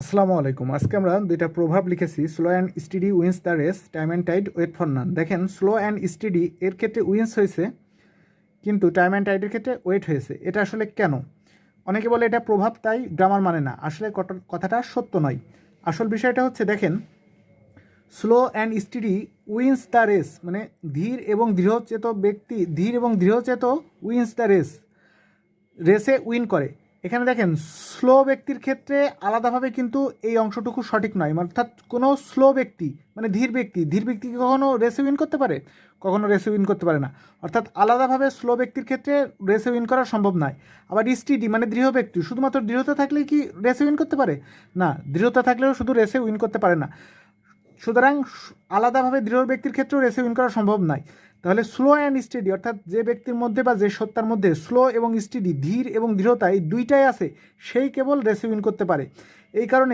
আসসালামু আলাইকুম। আজকে আমরা দুইটা প্রভাব লিখেছি। Slow and steady wins the race, time and tide wait for none. দেখেন, স্লো অ্যান্ড স্টিডি এর ক্ষেত্রে উইন্স হয়েছে, কিন্তু টাইম অ্যান্ড টাইডের ক্ষেত্রে ওয়েট হয়েছে। এটা আসলে কেন? অনেকে বলে এটা প্রভাব, তাই গ্রামার মানে না। আসলে কথাটা সত্য নয়। আসল বিষয়টা হচ্ছে, দেখেন, slow and steady wins the race, মানে ধীর এবং দৃঢ়চেত উইন্স দ্য রেসে উইন করে। এখানে দেখেন, স্লো ব্যক্তির ক্ষেত্রে আলাদাভাবে কিন্তু এই অংশটুকু সঠিক নয়। অর্থাৎ কোনো স্লো ব্যক্তি মানে ধীর ব্যক্তি কি কখনো রেসে উইন করতে পারে? কখনো রেসে উইন করতে পারে না। অর্থাৎ আলাদাভাবে স্লো ব্যক্তির ক্ষেত্রে রেসে উইন করা সম্ভব নয়। আবার স্টিডি মানে দৃঢ় ব্যক্তি, শুধুমাত্র দৃঢ়তা থাকলেই কি রেসে উইন করতে পারে? না, দৃঢ়তা থাকলেও শুধু রেসে উইন করতে পারে না। সুতরাং আলাদাভাবে দৃঢ় ব্যক্তির ক্ষেত্রেও রেসে উইন করা সম্ভব নয়। তাহলে স্লো অ্যান্ড স্টেডি, অর্থাৎ যে ব্যক্তির মধ্যে বা যে সত্তার মধ্যে স্লো এবং স্টেডি, ধীর এবং দৃঢ়তা, এই দুইটাই আছে, সেই কেবল রেসে উইন করতে পারে। এই কারণে